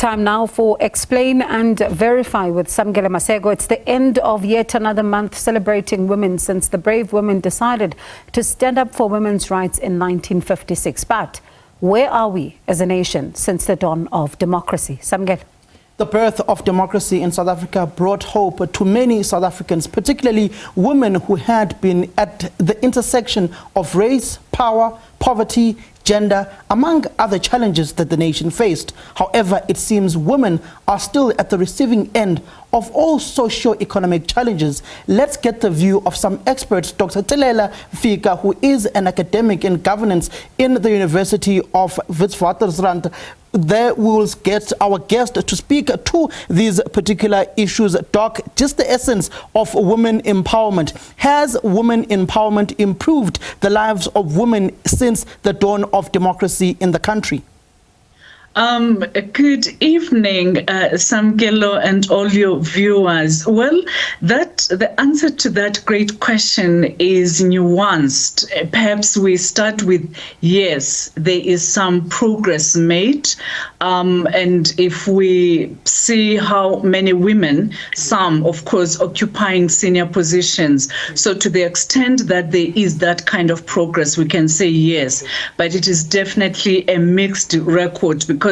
Time now for Explain and Verify with Samgele Masego. It's the end of yet another month celebrating women since the brave women decided to stand up for women's rights in 1956. But where are we as a nation since the dawn of democracy? Samgele. The birth of democracy in South Africa brought hope to many South Africans, particularly women who had been at the intersection of race, power, poverty, gender, among other challenges that the nation faced. However, it seems women are still at the receiving end of all socio-economic challenges. Let's get the view of some experts. Dr. Thelela, who is an academic in governance in the University of Witwatersrand. There we will get our guest to speak to these particular issues. Doc, just the essence of women empowerment. Has women empowerment improved the lives of women since the dawn of democracy in the country? Good evening, Samgelo and all your viewers. Well, the answer to that great question is nuanced. Perhaps we start with yes, there is some progress made. And if we see how many women, some of course occupying senior positions, so to the extent that there is that kind of progress, we can say yes. But it is definitely a mixed record because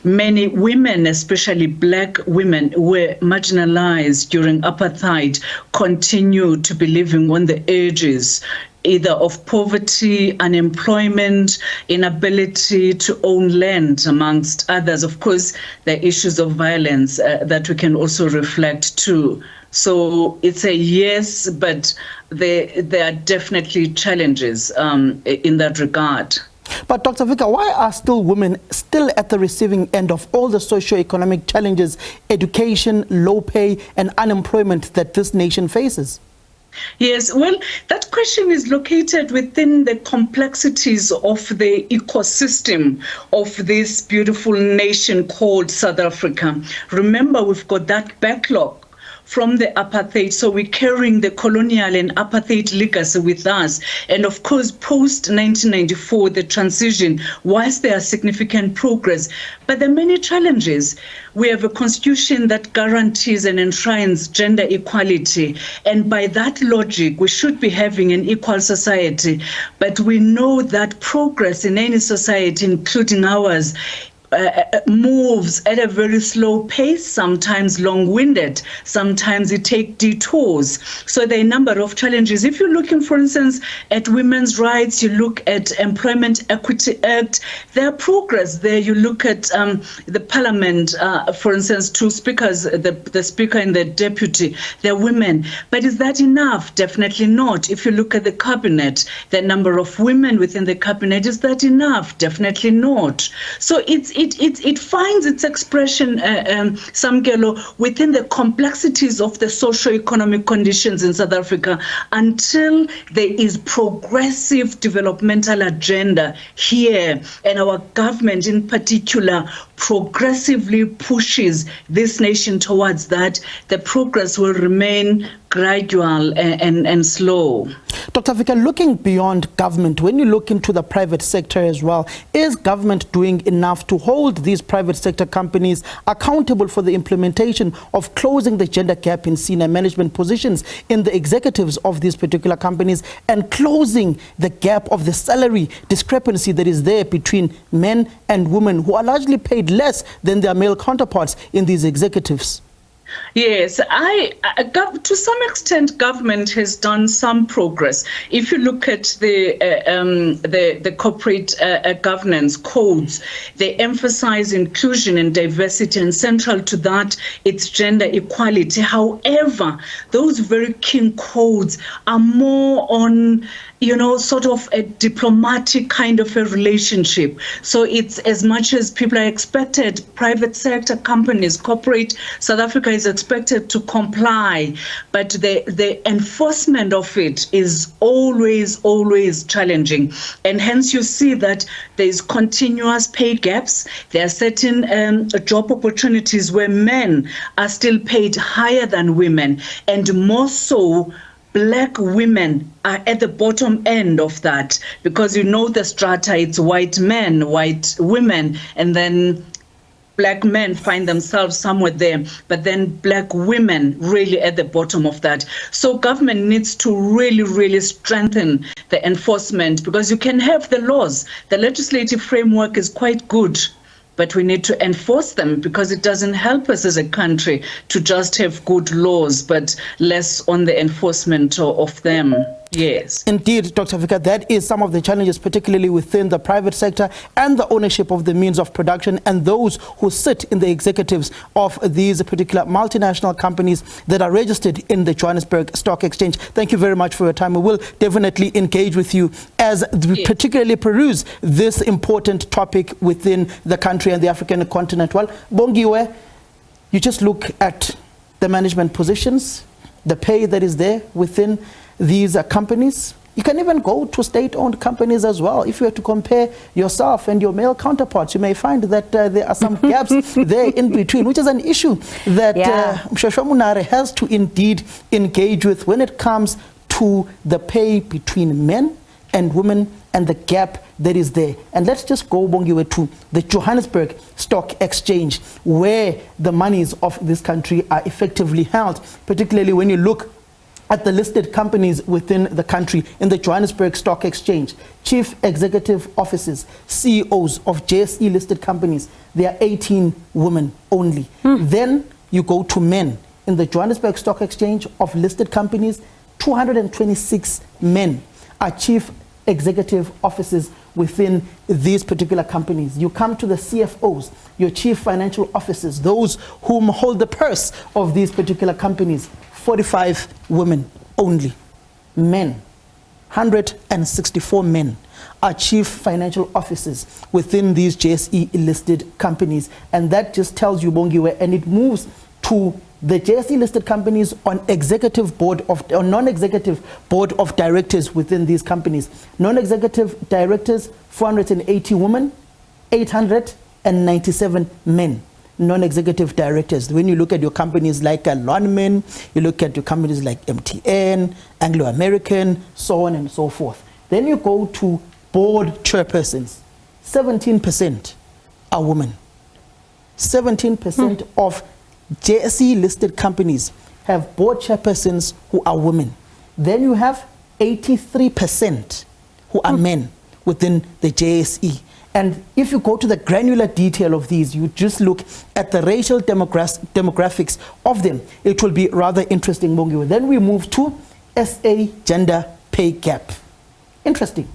many women, especially black women, were marginalized during apartheid, continue to be living on the edges either of poverty, unemployment, inability to own land, amongst others. Of course, the issues of violence that we can also reflect too. So it's a yes, but there are definitely challenges in that regard. But Dr. Vika, why are still women still at the receiving end of all the socio-economic challenges, education, low pay and unemployment that this nation faces? Yes, well, that question is located within the complexities of the ecosystem of this beautiful nation called South Africa. Remember, we've got that backlog from the apartheid, so we're carrying the colonial and apartheid legacy with us. And of course, post-1994, the transition, whilst there are significant progress, but there are many challenges. We have a constitution that guarantees and enshrines gender equality. And by that logic, we should be having an equal society. But we know that progress in any society, including ours, moves at a very slow pace, sometimes long-winded, sometimes it takes detours. So there are a number of challenges. If you're looking, for instance, at women's rights, you look at Employment Equity Act, there are progress there. You look at the parliament, for instance, two speakers, the speaker and the deputy, they're women. But is that enough? Definitely not. If you look at the cabinet, the number of women within the cabinet, is that enough? Definitely not. So it finds its expression, Samgelo, within the complexities of the socio-economic conditions in South Africa until there is progressive developmental agenda here, and our government in particular progressively pushes this nation towards that. The progress will remain gradual and slow. Dr. Vika, looking beyond government, when you look into the private sector as well, is government doing enough to hold these private sector companies accountable for the implementation of closing the gender gap in senior management positions in the executives of these particular companies and closing the gap of the salary discrepancy that is there between men and women who are largely paid less than their male counterparts in these executives? Yes, to some extent, government has done some progress. If you look at the corporate governance codes, they emphasize inclusion and diversity, and central to that, it's gender equality. However, those very key codes are more on, sort of a diplomatic kind of a relationship. So it's as much as people are expected, private sector companies, corporate, South Africa is expected to comply, but the enforcement of it is always challenging. And hence you see that there's continuous pay gaps. There are certain job opportunities where men are still paid higher than women, and more so Black women are at the bottom end of that, because the strata, it's white men, white women, and then black men find themselves somewhere there, but then black women really at the bottom of that. So government needs to really strengthen the enforcement, because you can have the laws. The legislative framework is quite good, but we need to enforce them, because it doesn't help us as a country to just have good laws, but less on the enforcement of them. Yes. Indeed, Dr. Vika, that is some of the challenges, particularly within the private sector and the ownership of the means of production, and those who sit in the executives of these particular multinational companies that are registered in the Johannesburg Stock Exchange. Thank you very much for your time. We will definitely engage with you as we particularly peruse this important topic within the country and the African continent. Well, Bongiwe, you just look at the management positions, the pay that is there within these companies. You can even go to state-owned companies as well. If you were to compare yourself and your male counterparts, you may find that there are some gaps there in between, which is an issue that Mshosha Munare has to indeed engage with when it comes to the pay between men and women and the gap that is there. And let's just go, Bongiwe, to the Johannesburg Stock Exchange, where the monies of this country are effectively held, particularly when you look at the listed companies within the country in the Johannesburg Stock Exchange. Chief executive officers, CEOs of JSE listed companies, there are 18 women only. Then you go to men. In the Johannesburg Stock Exchange of listed companies, 226 men are chief executive officers within these particular companies. You come to the CFOs, your chief financial officers, those whom hold the purse of these particular companies, 45 women only. Men, 164 men are chief financial officers within these JSE listed companies. And that just tells you, Bongiwe, and it moves to the JSE listed companies on executive board of, or non-executive board of directors within these companies. Non-executive directors, 480 women, 897 men. Non-executive directors. When you look at your companies like Lonmin, you look at your companies like MTN, Anglo-American, so on and so forth. Then you go to board chairpersons. 17% are women. 17% of JSE listed companies have board chairpersons who are women. Then you have 83% who are men within the JSE. And if you go to the granular detail of these, you just look at the racial demographics of them, it will be rather interesting, Bongiwe. Then we move to SA gender pay gap. Interesting.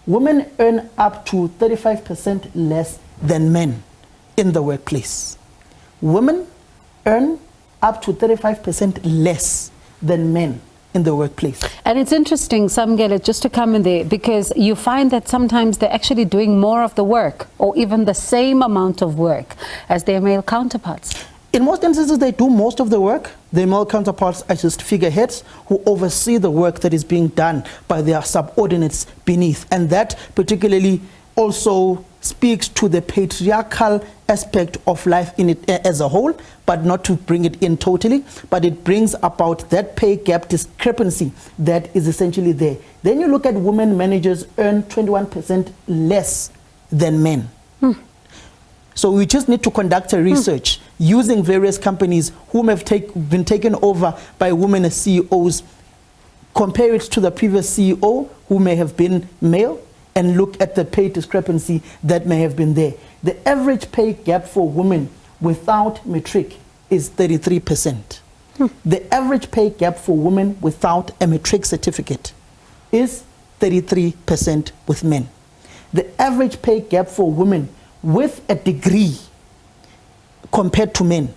Women earn up to 35% less than men in the workplace. Women earn up to 35% less than men in the workplace. And it's interesting, Samgele, just to come in there, because you find that sometimes they're actually doing more of the work, or even the same amount of work as their male counterparts. In most instances, they do most of the work. Their male counterparts are just figureheads who oversee the work that is being done by their subordinates beneath. And that particularly also speaks to the patriarchal aspect of life in it as a whole, but not to bring it in totally, but it brings about that pay gap discrepancy that is essentially there. Then you look at women managers earn 21% less than men. So we just need to conduct a research using various companies whom have been taken over by women as CEOs, compare it to the previous CEO who may have been male, and look at the pay discrepancy that may have been there. The average pay gap for women without matric is 33%. The average pay gap for women without a matric certificate is 33% with men. The average pay gap for women with a degree compared to men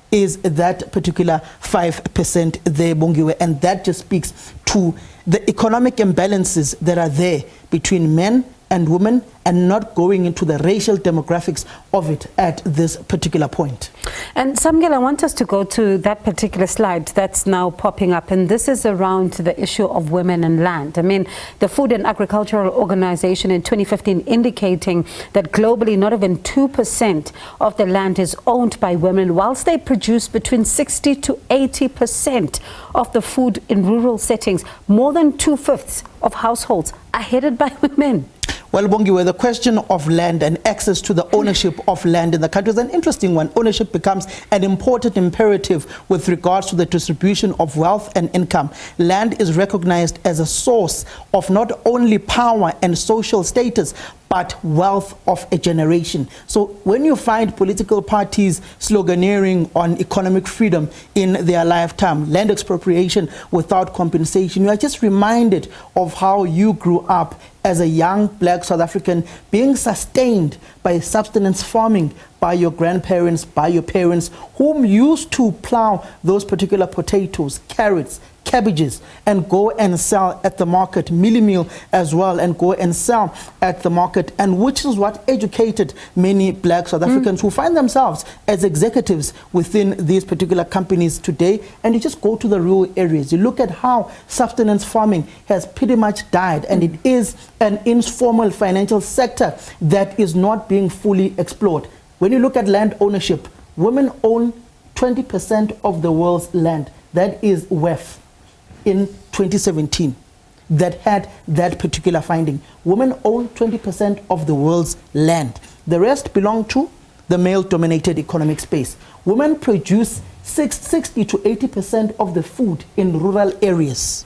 is that particular 5% there, Bongiwe, and that just speaks to the economic imbalances that are there between men and women, and not going into the racial demographics of it at this particular point. And Samgele, I want us to go to that particular slide that's now popping up, and this is around the issue of women and land. I mean, the Food and Agricultural Organization in 2015 indicating that globally not even 2% of the land is owned by women, whilst they produce between 60 to 80% of the food in rural settings. More than 2/5 of households are headed by women. Well, Bongiwe, the question of land and access to the ownership of land in the country is an interesting one. Ownership becomes an important imperative with regards to the distribution of wealth and income. Land is recognized as a source of not only power and social status, but wealth of a generation. So when you find political parties sloganeering on economic freedom in their lifetime, land expropriation without compensation, you are just reminded of how you grew up as a young black South African being sustained by subsistence farming by your grandparents, by your parents, whom used to plow those particular potatoes, carrots, cabbages, and go and sell at the market, meal as well, and go and sell at the market, and which is what educated many black South Africans who find themselves as executives within these particular companies today. And you just go to the rural areas, you look at how subsistence farming has pretty much died, and it is an informal financial sector that is not being fully explored. When you look at land ownership, women own 20% of the world's land. That is WEF in 2017 that had that particular finding. Women own 20% of the world's land. The rest belong to the male-dominated economic space. Women produce 60 to 80% of the food in rural areas,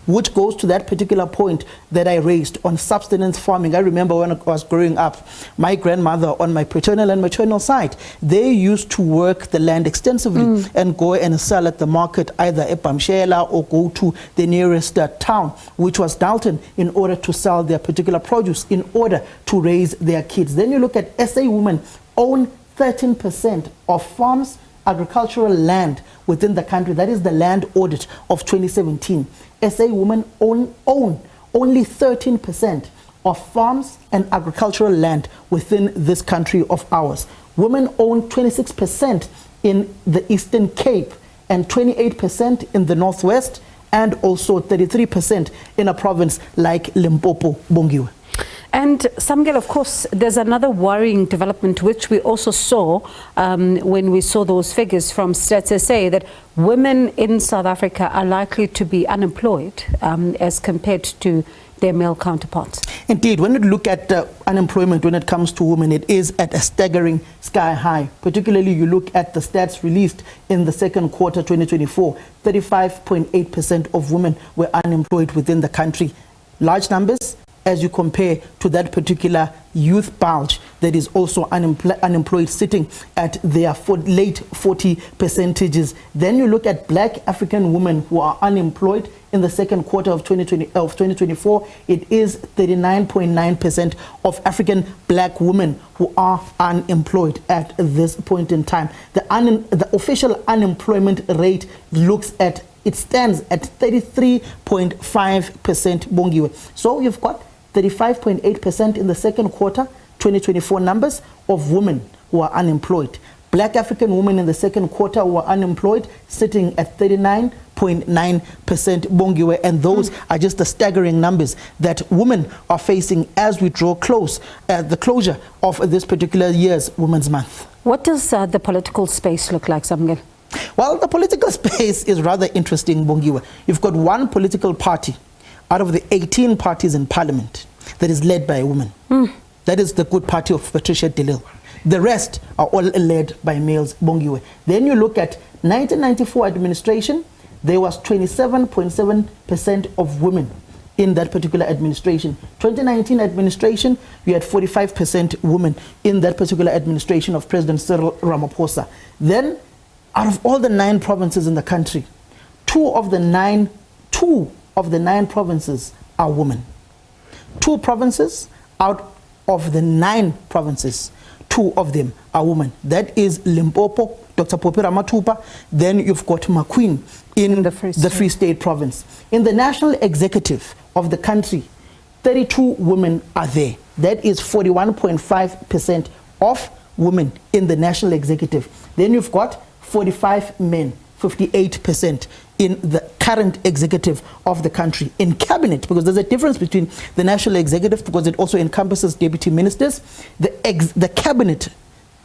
which goes to that particular point that I raised on subsistence farming. I remember when I was growing up, my grandmother on my paternal and maternal side, they used to work the land extensively and go and sell at the market, either at Pamshela or go to the nearest town, which was Dalton, in order to sell their particular produce, in order to raise their kids. Then you look at SA women own 13% of farms, agricultural land within the country. That is the land audit of 2017. SA women own only 13% of farms and agricultural land within this country of ours. Women own 26% in the Eastern Cape and 28% in the Northwest, and also 33% in a province like Limpopo, Bongiwe. And Samgel, of course, there's another worrying development which we also saw when we saw those figures from Stats SA, that women in South Africa are likely to be unemployed as compared to their male counterparts. Indeed, when you look at unemployment when it comes to women, it is at a staggering sky high. Particularly, you look at the stats released in the second quarter 2024, 35.8% of women were unemployed within the country. Large numbers as you compare to that particular youth bulge that is also unemployed, sitting at their late 40 percentages. Then you look at black African women who are unemployed in the second quarter of 2024. It is 39.9% of African black women who are unemployed at this point in time. The official unemployment rate stands at 33.5%, Bongiwe. So you've got 35.8% in the second quarter 2024 numbers of women who are unemployed. Black African women in the second quarter who are unemployed, sitting at 39.9%, Bongiwe, and those are just the staggering numbers that women are facing as we draw close at the closure of this particular year's Women's Month. What does the political space look like, Samgel? Well, the political space is rather interesting, Bongiwe. You've got one political party out of the 18 parties in parliament that is led by a woman. That is the Good Party of Patricia de Lille. The rest are all led by males, Bongiwe. Then you look at 1994 administration, there was 27.7% of women in that particular administration. 2019 administration, you had 45% women in that particular administration of President Cyril Ramaphosa. Then, out of all the 9 provinces in the country, two of the nine provinces are women. 2 provinces out of the 9 provinces, 2 of them are women. That is Limpopo, Dr. Popira Matupa. Then you've got McQueen in the Free State province. In the national executive of the country, 32 women are there. That is 41.5% of women in the national executive. Then you've got 45 men, 58% in the current executive of the country. In cabinet, because there's a difference between the national executive, because it also encompasses deputy ministers, the cabinet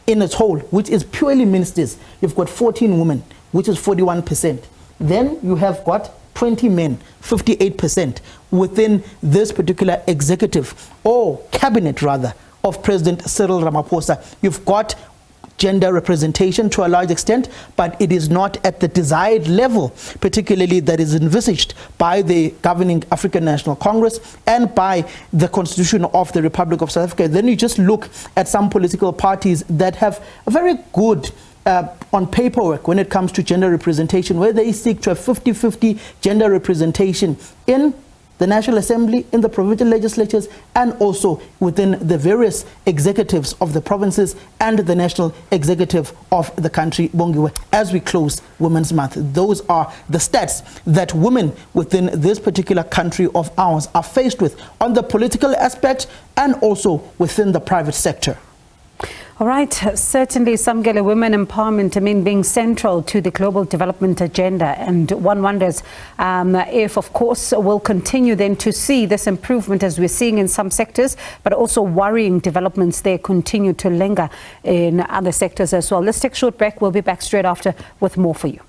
in its whole, which is purely ministers, you've got 14 women, which is 41%. Then you have got 20 men, 58% within this particular executive or cabinet rather of President Cyril Ramaphosa. You've got gender representation to a large extent, but it is not at the desired level, particularly that is envisaged by the governing African National Congress and by the Constitution of the Republic of South Africa. Then you just look at some political parties that have a very good on paperwork when it comes to gender representation, where they seek to have 50-50 gender representation in the National Assembly, in the provincial legislatures, and also within the various executives of the provinces and the national executive of the country, Bongiwe. As we close Women's Month, those are the stats that women within this particular country of ours are faced with on the political aspect and also within the private sector. All right, certainly Samgele women empowerment, being central to the global development agenda. And one wonders if, of course, we'll continue then to see this improvement as we're seeing in some sectors, but also worrying developments there continue to linger in other sectors as well. Let's take a short break. We'll be back straight after with more for you.